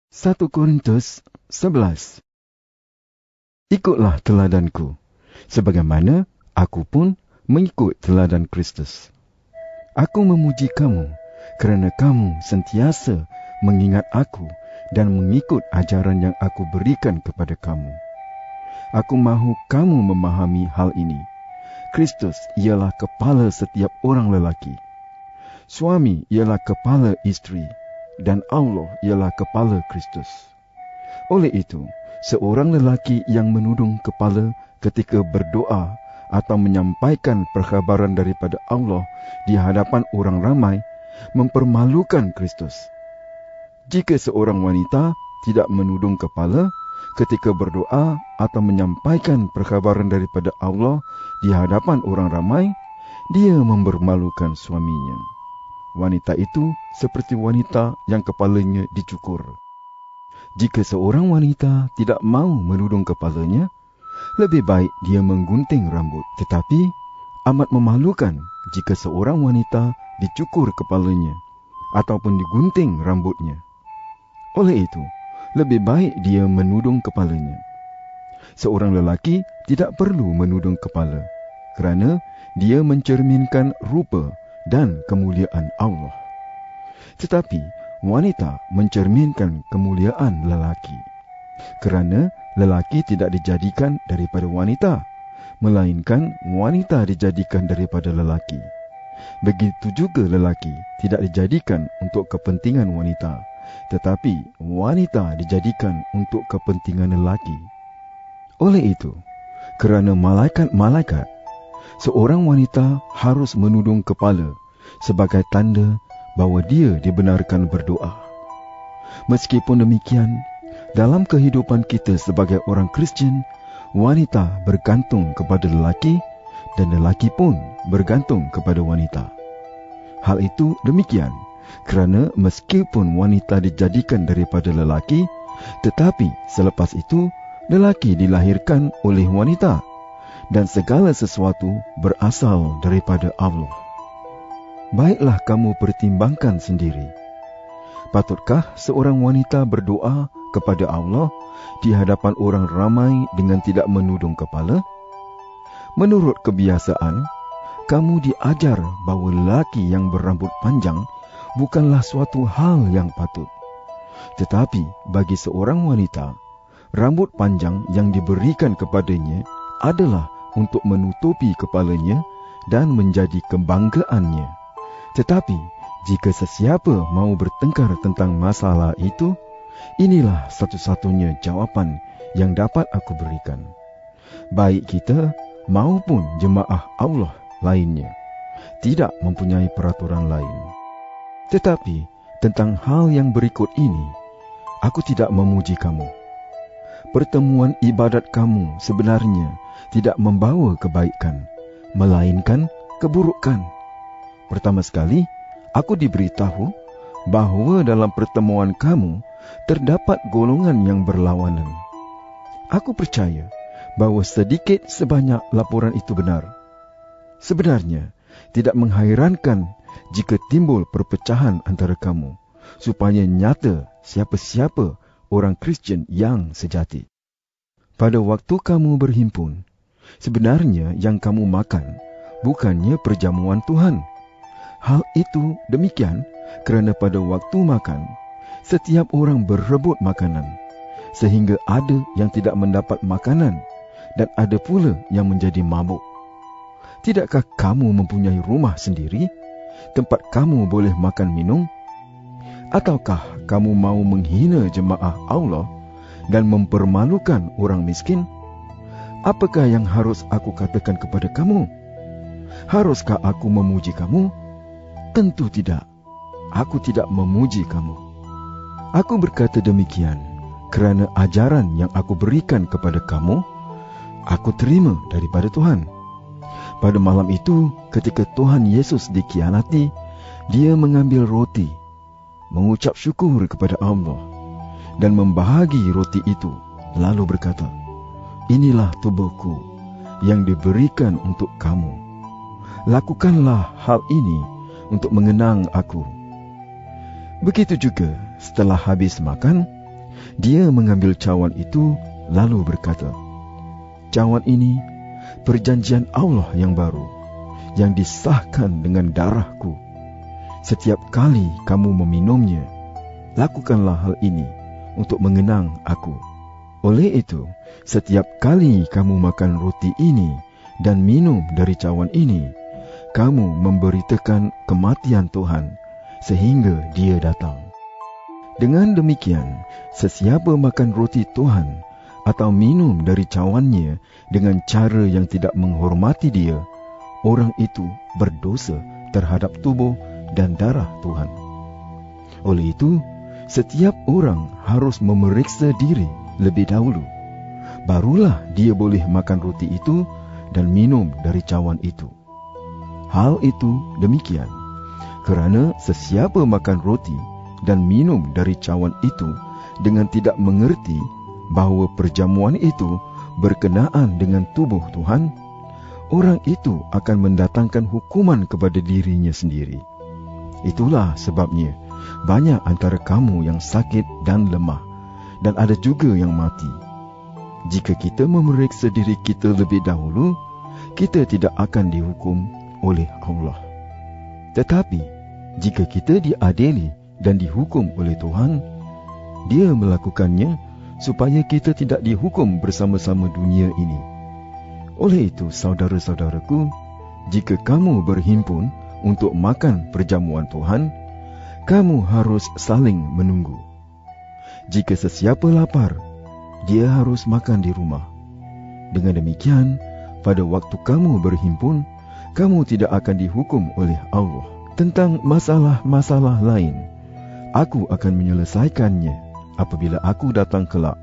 1 Korintus 11. Ikutlah teladanku, sebagaimana aku pun mengikut teladan Kristus. Aku memuji kamu, kerana kamu sentiasa mengingat aku dan mengikut ajaran yang aku berikan kepada kamu. Aku mahu kamu memahami hal ini. Kristus ialah kepala setiap orang lelaki. Suami ialah kepala isteri, dan Allah ialah kepala Kristus. Oleh itu, seorang lelaki yang menudung kepala ketika berdoa atau menyampaikan perkhabaran daripada Allah di hadapan orang ramai mempermalukan Kristus. Jika seorang wanita tidak menudung kepala ketika berdoa atau menyampaikan perkhabaran daripada Allah di hadapan orang ramai, dia mempermalukan suaminya. Wanita itu seperti wanita yang kepalanya dicukur. Jika seorang wanita tidak mahu menudung kepalanya, lebih baik dia menggunting rambut. Tetapi amat memalukan jika seorang wanita dicukur kepalanya ataupun digunting rambutnya. Oleh itu, lebih baik dia menudung kepalanya. Seorang lelaki tidak perlu menudung kepala, kerana dia mencerminkan rupa dan kemuliaan Allah. Tetapi wanita mencerminkan kemuliaan lelaki, kerana lelaki tidak dijadikan daripada wanita, melainkan wanita dijadikan daripada lelaki. Begitu juga lelaki tidak dijadikan untuk kepentingan wanita, tetapi wanita dijadikan untuk kepentingan lelaki. Oleh itu, kerana malaikat-malaikat, seorang wanita harus menudung kepala sebagai tanda bahawa dia dibenarkan berdoa. Meskipun demikian, dalam kehidupan kita sebagai orang Kristian, wanita bergantung kepada lelaki dan lelaki pun bergantung kepada wanita. Hal itu demikian kerana meskipun wanita dijadikan daripada lelaki, tetapi selepas itu lelaki dilahirkan oleh wanita, dan segala sesuatu berasal daripada Allah. Baiklah kamu pertimbangkan sendiri. Patutkah seorang wanita berdoa kepada Allah di hadapan orang ramai dengan tidak menudung kepala? Menurut kebiasaan, kamu diajar bahawa lelaki yang berambut panjang bukanlah suatu hal yang patut. Tetapi bagi seorang wanita, rambut panjang yang diberikan kepadanya adalah untuk menutupi kepalanya dan menjadi kebanggaannya. Tetapi jika sesiapa mahu bertengkar tentang masalah itu, inilah satu-satunya jawapan yang dapat aku berikan. Baik kita maupun jemaah Allah lainnya tidak mempunyai peraturan lain. Tetapi tentang hal yang berikut ini, aku tidak memuji kamu. Pertemuan ibadat kamu sebenarnya tidak membawa kebaikan, melainkan keburukan. Pertama sekali, aku diberitahu bahawa dalam pertemuan kamu terdapat golongan yang berlawanan. Aku percaya bahawa sedikit sebanyak laporan itu benar. Sebenarnya, tidak menghairankan jika timbul perpecahan antara kamu, supaya nyata siapa-siapa orang Kristian yang sejati. Pada waktu kamu berhimpun, sebenarnya yang kamu makan bukannya perjamuan Tuhan. Hal itu demikian kerana pada waktu makan, setiap orang berebut makanan, sehingga ada yang tidak mendapat makanan dan ada pula yang menjadi mabuk. Tidakkah kamu mempunyai rumah sendiri, tempat kamu boleh makan minum? Ataukah kamu mahu menghina jemaah Allah dan mempermalukan orang miskin? Apakah yang harus aku katakan kepada kamu? Haruskah aku memuji kamu? Tentu tidak. Aku tidak memuji kamu. Aku berkata demikian kerana ajaran yang aku berikan kepada kamu, aku terima daripada Tuhan. Pada malam itu, ketika Tuhan Yesus dikhianati, dia mengambil roti, mengucap syukur kepada Allah, dan membahagi roti itu, lalu berkata, "Inilah tubuhku yang diberikan untuk kamu. Lakukanlah hal ini untuk mengenang aku." Begitu juga setelah habis makan, Dia mengambil cawan itu lalu berkata, "Cawan ini perjanjian Allah yang baru, yang disahkan dengan darahku. Setiap kali kamu meminumnya, lakukanlah hal ini untuk mengenang aku. Oleh itu, setiap kali kamu makan roti ini dan minum dari cawan ini, kamu memberitakan kematian Tuhan sehingga Dia datang." Dengan demikian, sesiapa makan roti Tuhan atau minum dari cawannya dengan cara yang tidak menghormati Dia, orang itu berdosa terhadap tubuh dan darah Tuhan. Oleh itu, setiap orang harus memeriksa diri lebih dahulu. Barulah dia boleh makan roti itu dan minum dari cawan itu. Hal itu demikian, kerana sesiapa makan roti dan minum dari cawan itu dengan tidak mengerti bahawa perjamuan itu berkenaan dengan tubuh Tuhan, orang itu akan mendatangkan hukuman kepada dirinya sendiri. Itulah sebabnya banyak antara kamu yang sakit dan lemah, dan ada juga yang mati. Jika kita memeriksa diri kita lebih dahulu, kita tidak akan dihukum oleh Allah. Tetapi jika kita diadili dan dihukum oleh Tuhan, Dia melakukannya supaya kita tidak dihukum bersama-sama dunia ini. Oleh itu, saudara-saudaraku, jika kamu berhimpun untuk makan perjamuan Tuhan, kamu harus saling menunggu. Jika sesiapa lapar, dia harus makan di rumah. Dengan demikian, pada waktu kamu berhimpun, kamu tidak akan dihukum oleh Allah. Tentang masalah-masalah lain, aku akan menyelesaikannya apabila aku datang kelak.